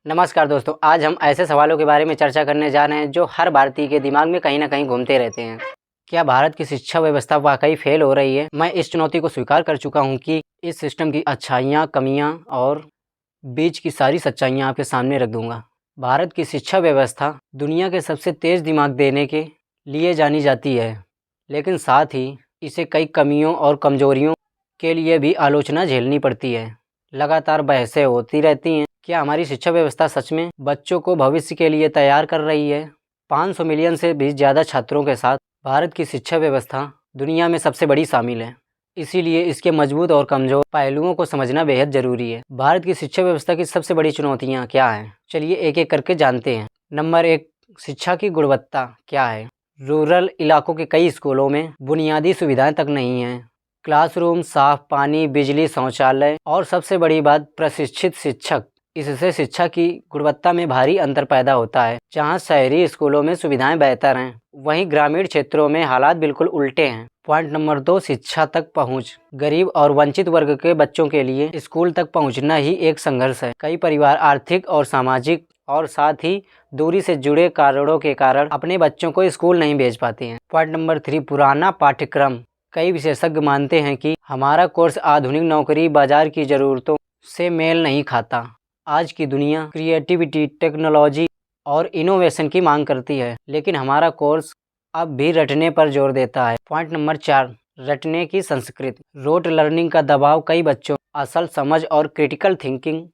नमस्कार दोस्तों, आज हम ऐसे सवालों के बारे में चर्चा करने जा रहे हैं जो हर भारतीय के दिमाग में कहीं ना कहीं घूमते रहते हैं। क्या भारत की शिक्षा व्यवस्था वाकई फेल हो रही है? मैं इस चुनौती को स्वीकार कर चुका हूं कि इस सिस्टम की अच्छाइयां, कमियां और बीच की सारी सच्चाइयां आपके सामने रख दूंगा। भारत की शिक्षा व्यवस्था दुनिया के सबसे तेज दिमाग देने के लिए जानी जाती है, लेकिन साथ ही इसे कई कमियों और कमजोरियों के लिए भी आलोचना झेलनी पड़ती है। लगातार बहसें होती रहती हैं, क्या हमारी शिक्षा व्यवस्था सच में बच्चों को भविष्य के लिए तैयार कर रही है? 500 मिलियन से भी ज़्यादा छात्रों के साथ भारत की शिक्षा व्यवस्था दुनिया में सबसे बड़ी शामिल है। इसीलिए इसके मजबूत और कमज़ोर पहलुओं को समझना बेहद ज़रूरी है। भारत की शिक्षा व्यवस्था की सबसे बड़ी चुनौतियाँ क्या हैं? चलिए एक एक करके जानते हैं। नंबर 1, शिक्षा की गुणवत्ता क्या है? रूरल इलाकों के कई स्कूलों में बुनियादी सुविधाएं तक नहीं हैं। क्लासरूम, साफ पानी, बिजली, शौचालय और सबसे बड़ी बात प्रशिक्षित शिक्षक। इससे शिक्षा की गुणवत्ता में भारी अंतर पैदा होता है। जहां शहरी स्कूलों में सुविधाएं बेहतर हैं, वहीं ग्रामीण क्षेत्रों में हालात बिल्कुल उल्टे हैं। पॉइंट नंबर 2, शिक्षा तक पहुंच। गरीब और वंचित वर्ग के बच्चों के लिए स्कूल तक पहुंचना ही एक संघर्ष है। कई परिवार आर्थिक और सामाजिक और साथ ही दूरी से जुड़े कारणों के कारण अपने बच्चों को स्कूल नहीं भेज पाते हैं। पॉइंट नंबर 3, पुराना पाठ्यक्रम। कई विशेषज्ञ मानते हैं कि हमारा कोर्स आधुनिक नौकरी बाजार की ज़रूरतों से मेल नहीं खाता। आज की दुनिया क्रिएटिविटी, टेक्नोलॉजी और इनोवेशन की मांग करती है, लेकिन हमारा कोर्स अब भी रटने पर जोर देता है। पॉइंट नंबर 4, रटने की संस्कृति। रोट लर्निंग का दबाव कई बच्चों असल समझ और क्रिटिकल थिंकिंग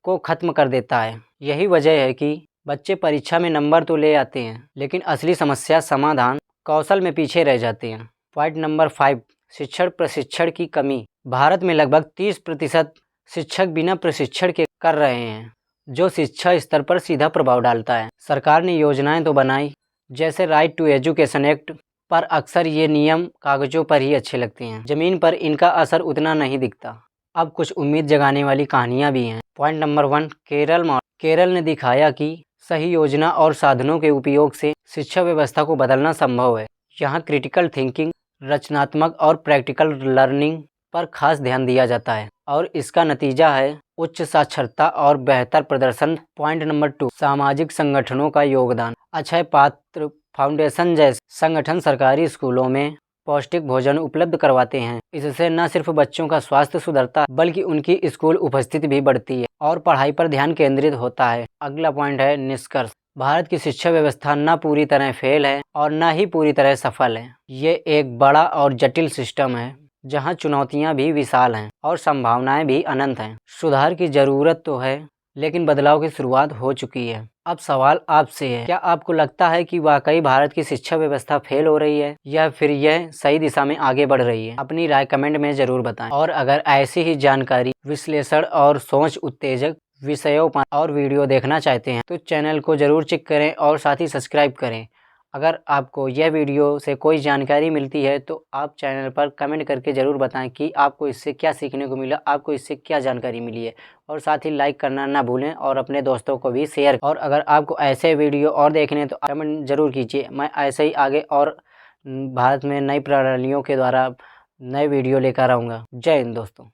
को खत्म कर देता है। यही वजह है कि बच्चे परीक्षा में नंबर तो ले आते हैं, लेकिन असली समस्या समाधान कौशल में पीछे रह जाते हैं। पॉइंट नंबर 5, शिक्षण प्रशिक्षण की कमी। भारत में लगभग 30% शिक्षक बिना प्रशिक्षण के कर रहे हैं, जो शिक्षा स्तर पर सीधा प्रभाव डालता है। सरकार ने योजनाएं तो बनाई, जैसे राइट टू एजुकेशन एक्ट, पर अक्सर ये नियम कागजों पर ही अच्छे लगते हैं। जमीन पर इनका असर उतना नहीं दिखता। अब कुछ उम्मीद जगाने वाली कहानियां भी हैं। Point number 1, Kerala model. Kerala ने दिखाया कि सही योजना और साधनों के उपयोग से शिक्षा व्यवस्था को बदलना संभव है। यहाँ क्रिटिकल थिंकिंग, रचनात्मक और प्रैक्टिकल लर्निंग पर खास ध्यान दिया जाता है और इसका नतीजा है उच्च साक्षरता और बेहतर प्रदर्शन। पॉइंट नंबर 2, सामाजिक संगठनों का योगदान। अक्षय पात्र फाउंडेशन जैसे संगठन सरकारी स्कूलों में पौष्टिक भोजन उपलब्ध करवाते हैं। इससे न सिर्फ बच्चों का स्वास्थ्य सुधरता, बल्कि उनकी स्कूल उपस्थिति भी बढ़ती है और पढ़ाई पर ध्यान केंद्रित होता है। अगला पॉइंट है निष्कर्ष। भारत की शिक्षा व्यवस्था न पूरी तरह फेल है और न ही पूरी तरह सफल है। ये एक बड़ा और जटिल सिस्टम है, जहां चुनौतियां भी विशाल हैं और संभावनाएं भी अनंत हैं। सुधार की ज़रूरत तो है, लेकिन बदलाव की शुरुआत हो चुकी है। अब सवाल आपसे है, क्या आपको लगता है कि वाकई भारत की शिक्षा व्यवस्था फेल हो रही है या फिर यह सही दिशा में आगे बढ़ रही है? अपनी राय कमेंट में ज़रूर बताएं। और अगर ऐसी ही जानकारी, विश्लेषण और सोच उत्तेजक विषयों पर और वीडियो देखना चाहते हैं तो चैनल को ज़रूर चेक करें और साथ ही सब्सक्राइब करें। अगर आपको यह वीडियो से कोई जानकारी मिलती है तो आप चैनल पर कमेंट करके ज़रूर बताएं कि आपको इससे क्या सीखने को मिला, आपको इससे क्या जानकारी मिली है। और साथ ही लाइक करना ना भूलें और अपने दोस्तों को भी शेयर। और अगर आपको ऐसे वीडियो और देखने तो कमेंट ज़रूर कीजिए। मैं ऐसे ही आगे और भारत में नई प्रणालियों के द्वारा नए वीडियो लेकर आऊँगा। जय हिंद दोस्तों।